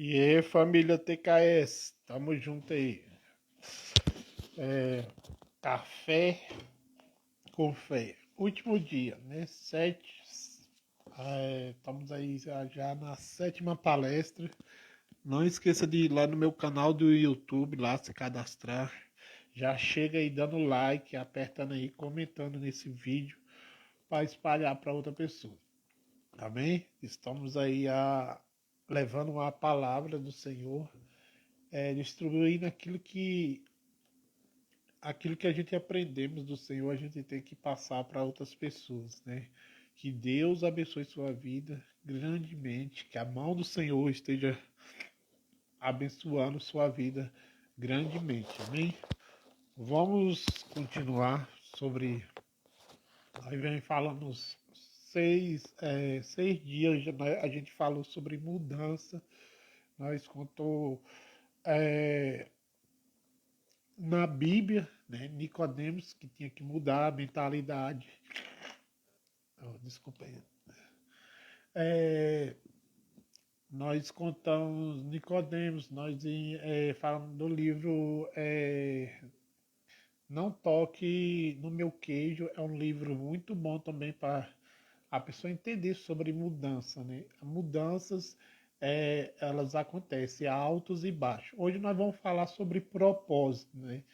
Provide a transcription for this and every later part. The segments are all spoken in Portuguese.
E aí, família TKS, tamo junto aí. Café com fé. Último dia, né? Estamos aí já na sétima palestra. Não esqueça de ir lá no meu canal do YouTube, lá se cadastrar. Já chega aí dando like, apertando aí, comentando nesse vídeo para espalhar para outra pessoa. Amém? Estamos aí levando a palavra do Senhor, distribuindo aquilo que a gente aprendemos do Senhor, a gente tem que passar para outras pessoas, né? Que Deus abençoe sua vida grandemente, que a mão do Senhor esteja abençoando sua vida grandemente, amém? Vamos continuar sobre. Aí vem falando seis dias, a gente falou sobre mudança, nós contou é, na Bíblia, né, Nicodemos, que tinha que mudar a mentalidade. Oh, desculpa aí. É, nós contamos Nicodemos, nós falamos do livro Não Toque no Meu Queijo, é um livro muito bom também para a pessoa entender sobre mudança, né? Mudanças, elas acontecem, altos e baixos. Hoje nós vamos falar sobre propósito, né?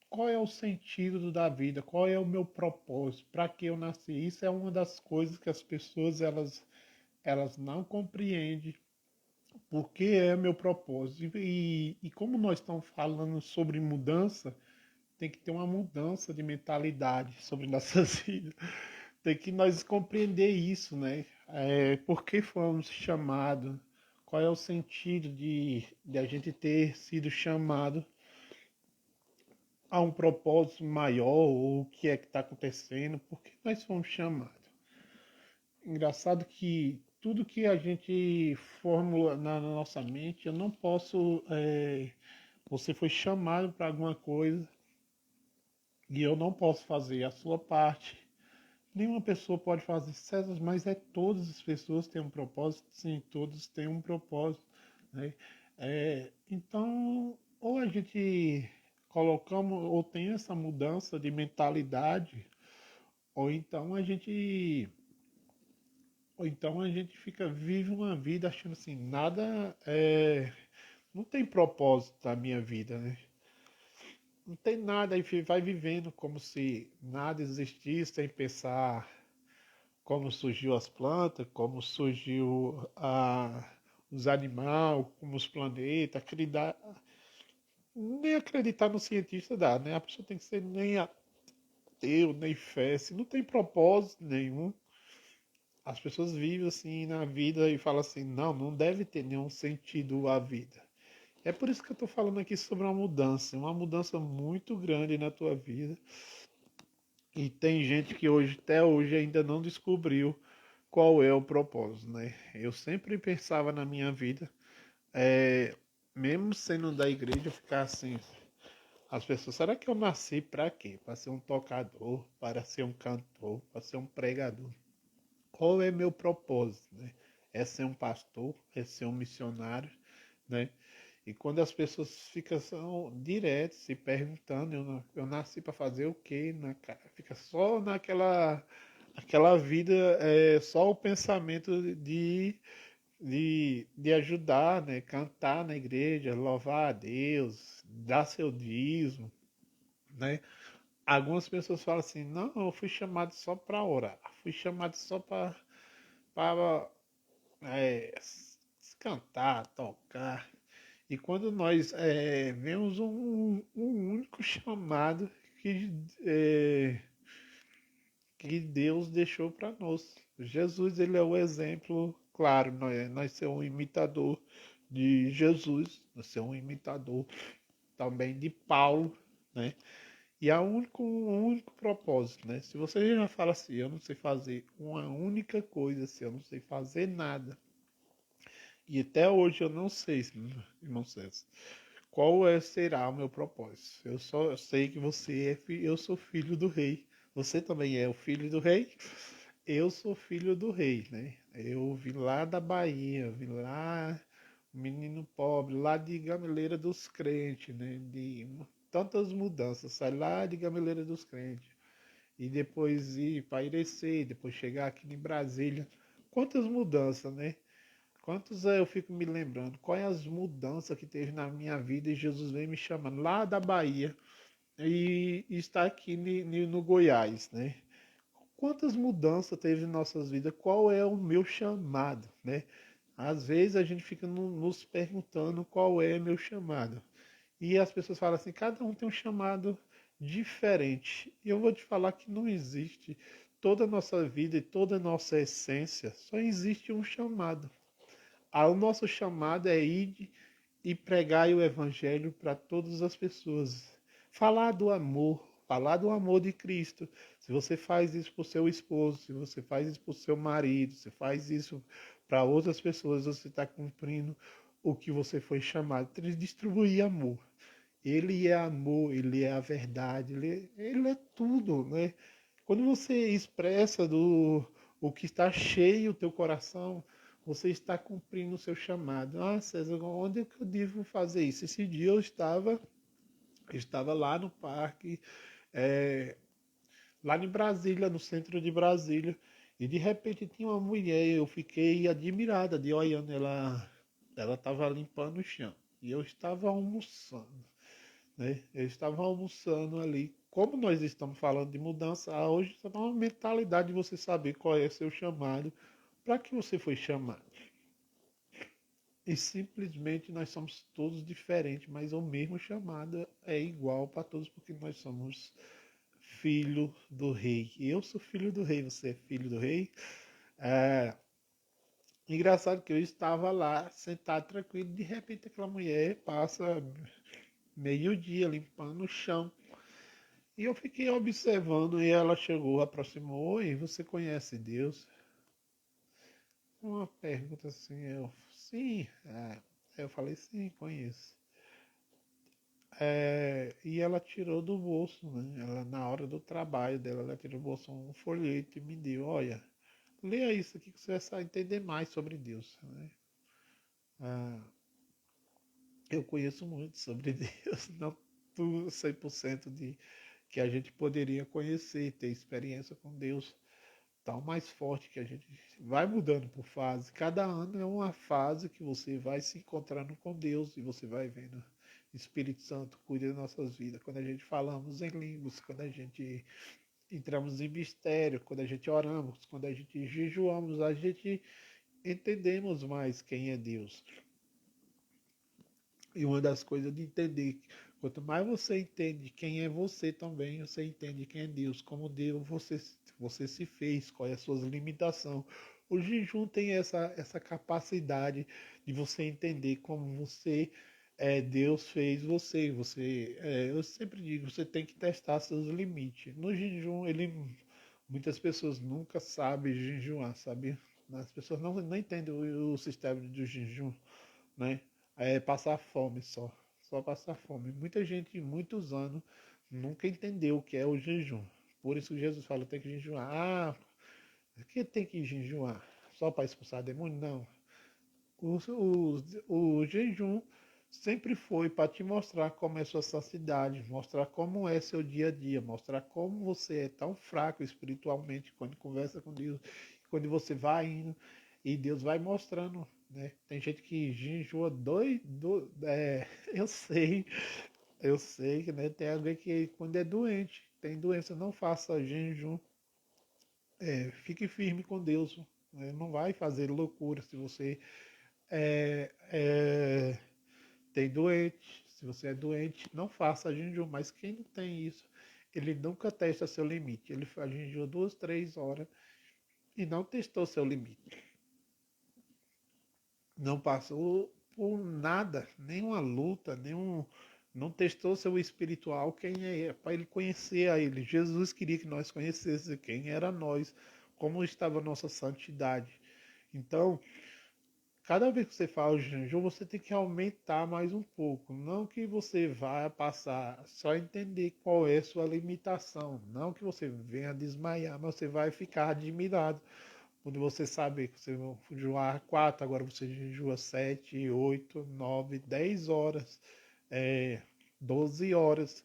Qual é o sentido da vida? Qual é o meu propósito? Para que eu nasci? Isso é uma das coisas que as pessoas elas não compreendem. Porque é meu propósito. E como nós estamos falando sobre mudança, tem que ter uma mudança de mentalidade sobre nossas vidas. Tem que nós compreender isso, né? Por que fomos chamados? Qual é o sentido de a gente ter sido chamado a um propósito maior, ou o que é que está acontecendo, por que nós fomos chamados. Engraçado que tudo que a gente formula na nossa mente, eu não posso. Você foi chamado para alguma coisa e eu não posso fazer a sua parte. Nenhuma pessoa pode fazer, César, mas todas as pessoas têm um propósito? Sim, todos têm um propósito. Né? Então, ou a gente colocamos, ou tem essa mudança de mentalidade, ou então a gente, vive uma vida achando assim, não tem propósito na minha vida, né? Não tem nada, aí vai vivendo como se nada existisse, sem pensar como surgiu as plantas, como surgiu os animais, como os planetas, nem acreditar no cientista dá, né? A pessoa tem que ser nem ateu, nem fé, se não tem propósito nenhum. As pessoas vivem assim na vida e falam assim, não deve ter nenhum sentido a vida. É por isso que eu estou falando aqui sobre uma mudança muito grande na tua vida. E tem gente que até hoje ainda não descobriu qual é o propósito, né? Eu sempre pensava na minha vida, é, mesmo sendo da igreja, ficar assim, as pessoas, será que eu nasci para quê? Para ser um tocador, para ser um cantor, para ser um pregador? Qual é meu propósito, né? É ser um pastor, é ser um missionário, né? E quando as pessoas ficam direto se perguntando, eu nasci para fazer o quê? Fica só aquela vida, só o pensamento de ajudar, né? Cantar na igreja, louvar a Deus, dar seu dízimo, né? Algumas pessoas falam assim, não, eu fui chamado só para orar, fui chamado só para cantar, tocar. E quando nós vemos um único chamado que, é, que Deus deixou para nós. Jesus, ele é o exemplo, claro, nós somos um imitador de Jesus, nós somos um imitador também de Paulo, né? E há um único propósito, né? Se você já fala assim, eu não sei fazer uma única coisa, assim, eu não sei fazer nada, e até hoje eu não sei, irmão César, será o meu propósito. Eu sei que eu sou filho do rei. Você também é o filho do rei? Eu sou filho do rei, né? Eu vim lá da Bahia, vim lá menino pobre, lá de Gameleira dos Crentes, né? De tantas mudanças, sai lá de Gameleira dos Crentes. E depois ir para Irecê, depois chegar aqui em Brasília. Quantas mudanças, né? Quantos eu fico me lembrando? Quais as mudanças que teve na minha vida e Jesus veio me chamando lá da Bahia e está aqui no Goiás, né? Quantas mudanças teve em nossas vidas? Qual é o meu chamado, né? Às vezes a gente fica nos perguntando qual é meu chamado. E as pessoas falam assim, cada um tem um chamado diferente. E eu vou te falar que não existe toda a nossa vida e toda a nossa essência, só existe um chamado. O nosso chamado é ir e pregar o evangelho para todas as pessoas. Falar do amor de Cristo. Se você faz isso para o seu esposo, se você faz isso para o seu marido, se faz isso para outras pessoas, você está cumprindo o que você foi chamado. Distribuir amor. Ele é amor, ele é a verdade, ele é tudo, né? Quando você expressa o que está cheio o teu coração, você está cumprindo o seu chamado. Ah, César, onde é que eu devo fazer isso? Esse dia eu estava lá no parque, é, lá em Brasília, no centro de Brasília, e de repente tinha uma mulher, eu fiquei admirada de olhando ela estava limpando o chão. E eu estava almoçando, né? Eu estava almoçando ali. Como nós estamos falando de mudança, hoje é uma mentalidade de você saber qual é seu chamado, para que você foi chamado. E simplesmente nós somos todos diferentes, mas o mesmo chamado é igual para todos, porque nós somos filho do rei. Eu sou filho do rei, você é filho do rei. É, engraçado que eu estava lá, sentado tranquilo, de repente aquela mulher passa meio-dia limpando o chão. E eu fiquei observando e ela chegou, aproximou e você conhece Deus? Uma pergunta assim, sim, eu falei sim, conheço. E ela tirou do bolso, né? Ela na hora do trabalho dela, ela tirou do bolso um folheto e me deu, olha, leia isso aqui que você vai entender mais sobre Deus, né? Ah, eu conheço muito sobre Deus, não tudo 100% de que a gente poderia conhecer, ter experiência com Deus tão mais forte que a gente vai mudando por fase. Cada ano é uma fase que você vai se encontrando com Deus e você vai vendo o Espírito Santo cuida das nossas vidas. Quando a gente falamos em línguas, quando a gente entramos em mistério, quando a gente oramos, quando a gente jejuamos, a gente entendemos mais quem é Deus. E uma das coisas de entender, quanto mais você entende quem é você também, você entende quem é Deus, como Deus você se fez, quais as suas limitações. O jejum tem essa capacidade de você entender como Deus fez você. Eu sempre digo, você tem que testar seus limites. No jejum, muitas pessoas nunca sabem jejuar, sabe? As pessoas não entendem o sistema do jejum, né? É passar fome só passar fome. Muita gente, muitos anos, nunca entendeu o que é o jejum. Por isso que Jesus fala, tem que jejuar. Ah, que tem que jejuar? Só para expulsar demônio? Não. O jejum sempre foi para te mostrar como é sua saciedade, mostrar como é seu dia a dia, mostrar como você é tão fraco espiritualmente quando conversa com Deus, quando você vai indo e Deus vai mostrando, né? Tem gente que jejua eu sei que, né, tem alguém que quando é doente, tem doença, não faça jejum, fique firme com Deus, né? Não vai fazer loucura se você é, é, tem doente. Se você é doente, não faça jejum. Mas quem não tem isso, ele nunca testa seu limite. Ele faz jejum 2, 3 horas e não testou seu limite. Não passou por nada, nenhuma luta, não testou seu espiritual, quem é, para ele conhecer a ele. Jesus queria que nós conhecêssemos quem era nós, como estava a nossa santidade. Então, cada vez que você faz o jejum, você tem que aumentar mais um pouco. Não que você vá passar, só entender qual é a sua limitação. Não que você venha desmaiar, mas você vai ficar admirado. Quando você sabe que você vai jejuar 4, agora você jejua 7, 8, 9, 10 horas, 12 horas.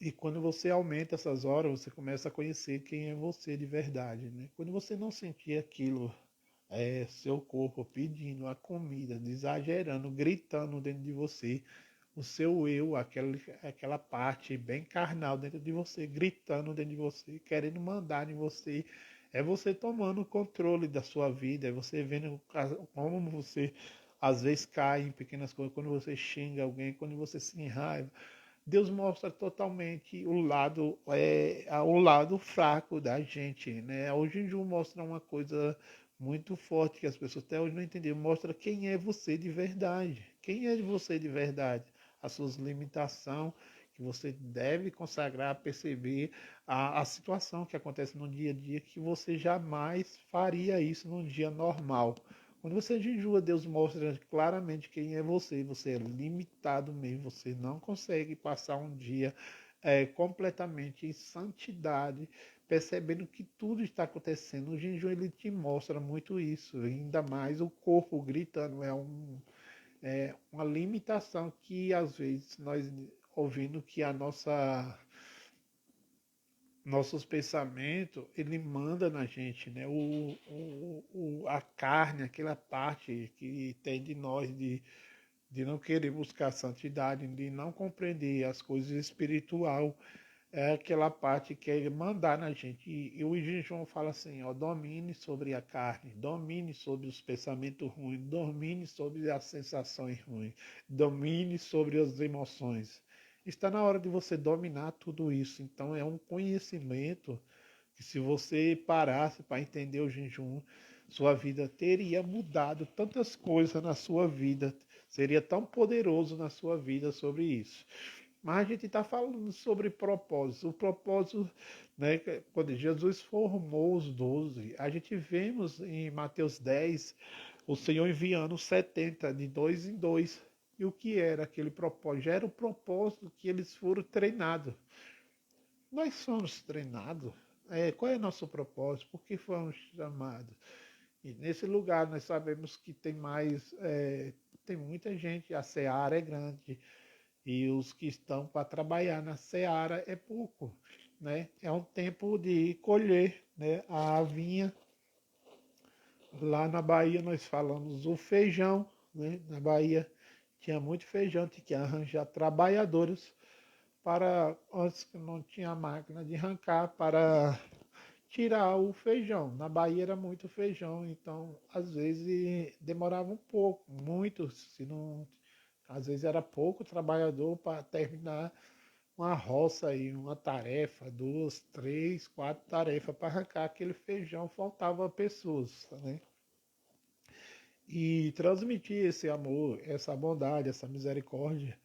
E quando você aumenta essas horas, você começa a conhecer quem é você de verdade, né? Quando você não sentir aquilo, seu corpo pedindo a comida, exagerando, gritando dentro de você, o seu eu, aquela parte bem carnal dentro de você, gritando dentro de você, querendo mandar em você, é você tomando o controle da sua vida, é você vendo como você às vezes cai em pequenas coisas, quando você xinga alguém, quando você se enraiva. Deus mostra totalmente o lado fraco da gente, né? O jejum mostra uma coisa muito forte que as pessoas até hoje não entenderam. Mostra quem é você de verdade. Quem é você de verdade? As suas limitações que você deve consagrar, perceber a situação que acontece no dia a dia, que você jamais faria isso num dia normal. Quando você jejua, Deus mostra claramente quem é você. Você é limitado mesmo. Você não consegue passar um dia completamente em santidade, percebendo que tudo está acontecendo. O jejum ele te mostra muito isso. Ainda mais o corpo gritando. É uma limitação que às vezes nós ouvindo que nossos pensamentos, ele manda na gente, né? A carne, aquela parte que tem de nós de não querer buscar santidade, de não compreender as coisas espiritual, é aquela parte que é mandar na gente. E o jejum fala assim, ó, domine sobre a carne, domine sobre os pensamentos ruins, domine sobre as sensações ruins, domine sobre as emoções. Está na hora de você dominar tudo isso. Então é um conhecimento que se você parasse para entender o jejum, sua vida teria mudado tantas coisas na sua vida, seria tão poderoso na sua vida sobre isso. Mas a gente está falando sobre propósito. O propósito, né, quando Jesus formou os 12, a gente vemos em Mateus 10 o Senhor enviando 70 de dois em dois. E o que era aquele propósito? Já era o propósito que eles foram treinados. Nós somos treinados. Qual é o nosso propósito? Por que fomos chamados? E nesse lugar nós sabemos que tem mais, tem muita gente, a seara é grande e os que estão para trabalhar na seara é pouco, né? É um tempo de colher, né? A vinha, lá na Bahia nós falamos o feijão, né? Na Bahia tinha muito feijão, tinha que arranjar trabalhadores para, antes que não tinha máquina de arrancar, para tirar o feijão. Na Bahia era muito feijão, então às vezes demorava um pouco, muito, se não, às vezes era pouco trabalhador para terminar uma roça aí, uma tarefa, duas, três, quatro tarefas para arrancar aquele feijão, faltava pessoas, né? E transmitir esse amor, essa bondade, essa misericórdia,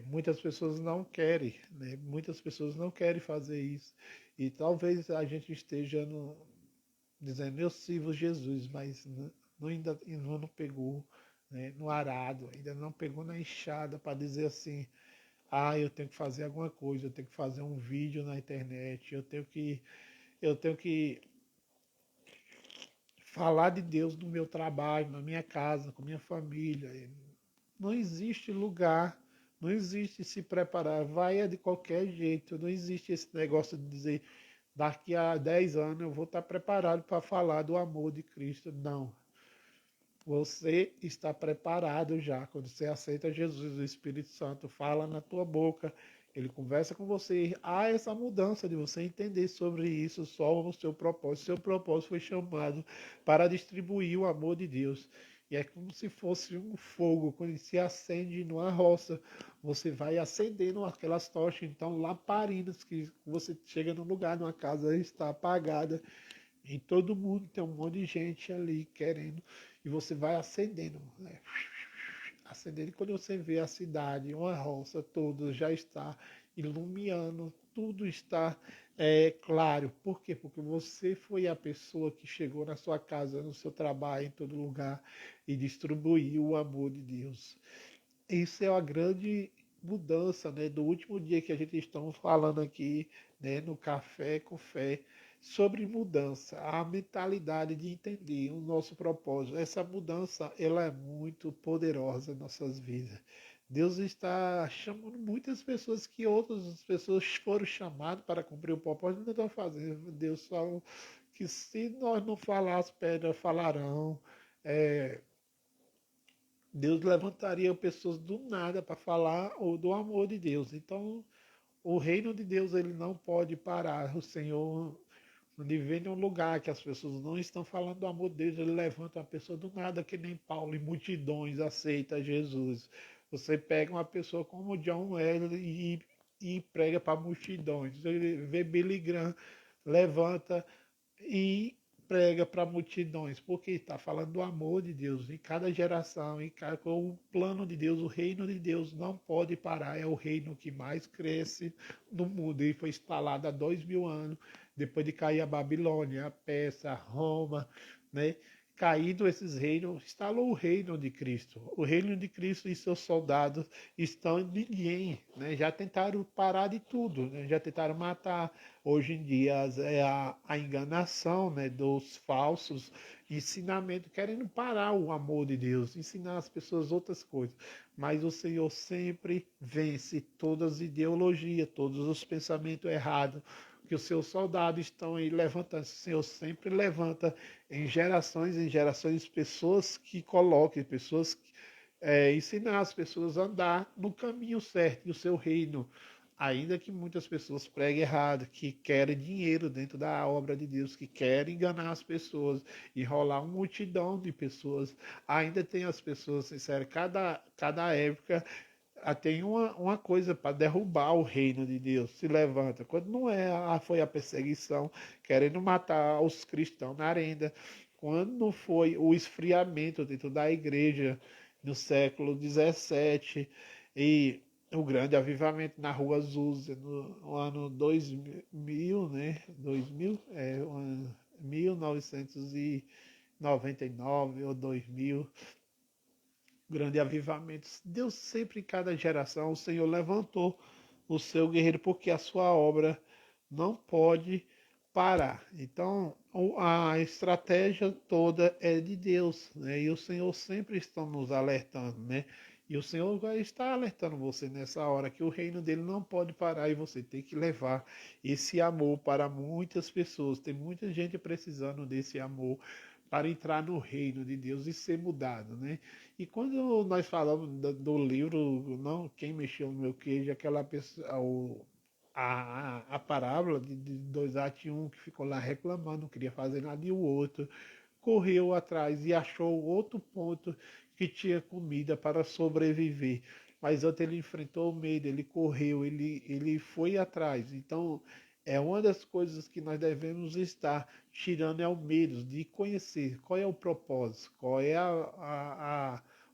muitas pessoas não querem, né? Muitas pessoas não querem fazer isso. E talvez a gente esteja dizendo, eu sirvo Jesus, mas ainda não pegou, né, no arado, ainda não pegou na enxada para dizer assim, eu tenho que fazer alguma coisa, eu tenho que fazer um vídeo na internet, eu tenho que falar de Deus no meu trabalho, na minha casa, com minha família. Não existe lugar, não existe se preparar, vai de qualquer jeito, não existe esse negócio de dizer daqui a 10 anos eu vou estar preparado para falar do amor de Cristo. Não. Você está preparado já. Quando você aceita Jesus, o Espírito Santo fala na tua boca, ele conversa com você. Há essa mudança de você entender sobre isso, só o seu propósito. Seu propósito foi chamado para distribuir o amor de Deus. E é como se fosse um fogo, quando ele se acende numa roça, você vai acendendo aquelas tochas, então lamparinas que você chega num lugar, numa casa está apagada, e todo mundo tem um monte de gente ali querendo. E você vai acendendo, né? Acendendo. E quando você vê a cidade, uma roça, tudo já está iluminando, tudo está claro. Por quê? Porque você foi a pessoa que chegou na sua casa, no seu trabalho, em todo lugar e distribuiu o amor de Deus. Isso é uma grande mudança, né? Do último dia que a gente está falando aqui, né, no Café com Fé, sobre mudança, a mentalidade de entender o nosso propósito. Essa mudança, ela é muito poderosa em nossas vidas. Deus está chamando muitas pessoas que outras pessoas foram chamadas para cumprir o propósito, não estão fazendo. Deus falou que se nós não falar, as pedras falarão. É, Deus levantaria pessoas do nada para falar do amor de Deus. Então, o reino de Deus ele não pode parar. O Senhor, onde vem um lugar que as pessoas não estão falando do amor de Deus, ele levanta uma pessoa do nada, que nem Paulo, e multidões aceita Jesus. Você pega uma pessoa como John Wesley e prega para multidões. Você vê Billy Graham, levanta e prega para multidões, porque está falando do amor de Deus em cada geração, com o plano de Deus, o reino de Deus não pode parar, é o reino que mais cresce no mundo e foi instalado há 2000 anos, depois de cair a Babilônia, a Pérsia, a Roma, né? Caído esses reinos, instalou o reino de Cristo. O reino de Cristo e seus soldados estão em ninguém, né? Já tentaram parar de tudo, né? Já tentaram matar. Hoje em dia é a enganação, né, dos falsos ensinamentos, querendo parar o amor de Deus, ensinar as pessoas outras coisas. Mas o Senhor sempre vence todas as ideologias, todos os pensamentos errados que os seus soldados estão aí levantando. O Senhor sempre levanta em gerações, pessoas que coloquem, pessoas que ensinar as pessoas a andar no caminho certo e o seu reino. Ainda que muitas pessoas preguem errado, que querem dinheiro dentro da obra de Deus, que querem enganar as pessoas, enrolar uma multidão de pessoas, ainda tem as pessoas sinceras. Cada época tem uma coisa para derrubar o reino de Deus, se levanta. Quando não é, foi a perseguição, querendo matar os cristãos na arena. Quando não foi o esfriamento dentro da igreja no século XVII e o grande avivamento na Rua Azusa no ano 2000, né? 2000, 1999 ou 2000, grande avivamento. Deus sempre em cada geração, o Senhor levantou o seu guerreiro, porque a sua obra não pode parar. Então, a estratégia toda é de Deus, né? E o Senhor sempre está nos alertando, né? E o Senhor vai estar alertando você nessa hora que o reino dele não pode parar e você tem que levar esse amor para muitas pessoas. Tem muita gente precisando desse amor para entrar no reino de Deus e ser mudado, né? E quando nós falamos do livro, não, quem mexeu no meu queijo, aquela pessoa, a parábola de dois atos e um que ficou lá reclamando, não queria fazer nada e o outro correu atrás e achou outro ponto que tinha comida para sobreviver. Mas antes ele enfrentou o medo, ele correu, ele foi atrás. Então, é uma das coisas que nós devemos estar tirando é o medo de conhecer qual é o propósito, qual é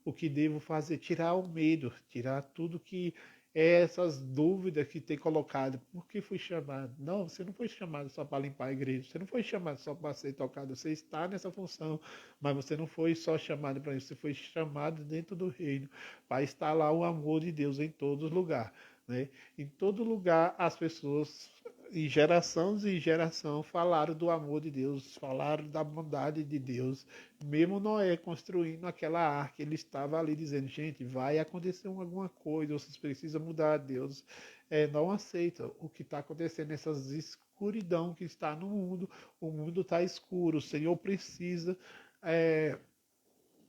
o que devo fazer, tirar o medo, tirar tudo que é essas dúvidas que tem colocado. Por que fui chamado? Não, você não foi chamado só para limpar a igreja, você não foi chamado só para ser tocado, você está nessa função, mas você não foi só chamado para isso, você foi chamado dentro do reino, para estar lá o amor de Deus em todos os lugares. Né? Em todo lugar as pessoas e gerações e geração falaram do amor de Deus, falaram da bondade de Deus. Mesmo Noé construindo aquela arca, ele estava ali dizendo, gente, vai acontecer alguma coisa, vocês precisam mudar. Deus não aceita o que está acontecendo, essas escuridão que está no mundo. O mundo está escuro, o Senhor precisa...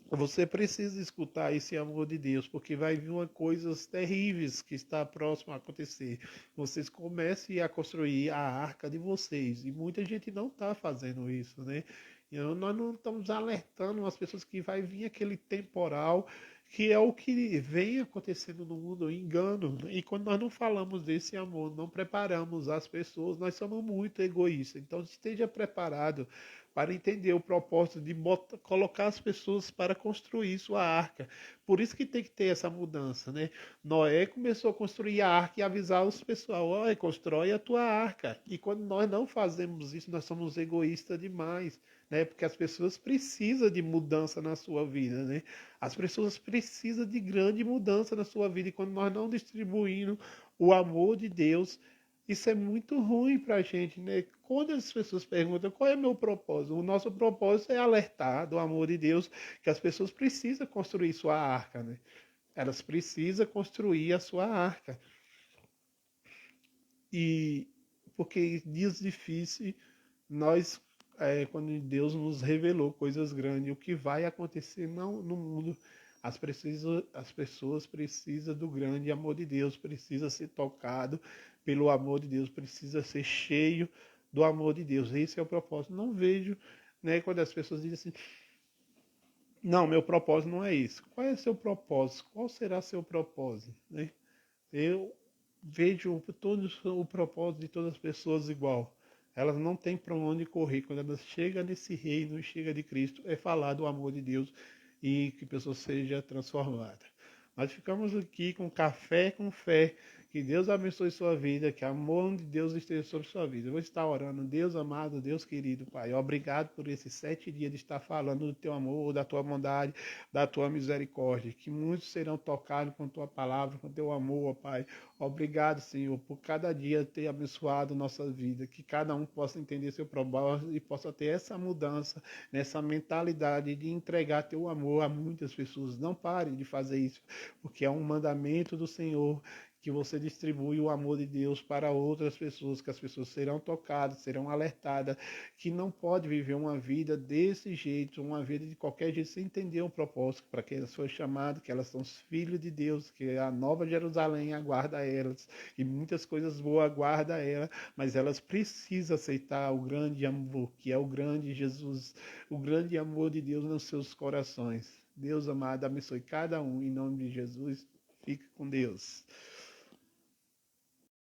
você precisa escutar esse amor de Deus, porque vai vir uma coisas terríveis que está próximo a acontecer. Vocês comecem a construir a arca de vocês, e muita gente não está fazendo isso, né? Então, nós não estamos alertando as pessoas que vai vir aquele temporal, que é o que vem acontecendo no mundo, o engano. E quando nós não falamos desse amor, não preparamos as pessoas, nós somos muito egoístas. Então esteja preparado para entender o propósito de colocar as pessoas para construir sua arca. Por isso que tem que ter essa mudança, né? Noé começou a construir a arca e avisar os pessoal, olha, constrói a tua arca. E quando nós não fazemos isso, nós somos egoístas demais, né? Porque as pessoas precisam de mudança na sua vida, né? As pessoas precisam de grande mudança na sua vida. E quando nós não distribuímos o amor de Deus, Isso é muito ruim para a gente, né? Quando as pessoas perguntam qual é o meu propósito, o nosso propósito é alertar do amor de Deus, que as pessoas precisam construir sua arca, né? Elas precisam construir a sua arca. E porque em dias difíceis, nós, quando Deus nos revelou coisas grandes, o que vai acontecer não no mundo, as pessoas precisam do grande amor de Deus, precisa ser tocado pelo amor de Deus, precisa ser cheio do amor de Deus. Esse é o propósito. Não vejo, né, quando as pessoas dizem assim, não, meu propósito não é isso. Qual é seu propósito? Qual será seu propósito, né? Eu vejo o propósito de todas as pessoas igual. Elas não têm para onde correr. Quando elas chegam nesse reino, chega de Cristo, é falar do amor de Deus e que a pessoa seja transformada. Nós ficamos aqui com café com fé. Que Deus abençoe sua vida, que a mão de Deus esteja sobre sua vida. Eu vou estar orando, Deus amado, Deus querido, Pai. Obrigado por esses 7 dias de estar falando do teu amor, da tua bondade, da tua misericórdia. Que muitos serão tocados com tua palavra, com teu amor, ó Pai. Obrigado, Senhor, por cada dia ter abençoado nossa vida. Que cada um possa entender seu propósito e possa ter essa mudança, nessa mentalidade de entregar teu amor a muitas pessoas. Não pare de fazer isso, porque é um mandamento do Senhor que você distribui o amor de Deus para outras pessoas, que as pessoas serão tocadas, serão alertadas, que não pode viver uma vida desse jeito, uma vida de qualquer jeito, sem entender o propósito para que elas foram chamadas, que elas são os filhos de Deus, que a nova Jerusalém aguarda elas, e muitas coisas boas aguarda elas, mas elas precisam aceitar o grande amor, que é o grande Jesus, o grande amor de Deus nos seus corações. Deus amado, abençoe cada um, em nome de Jesus. Fique com Deus.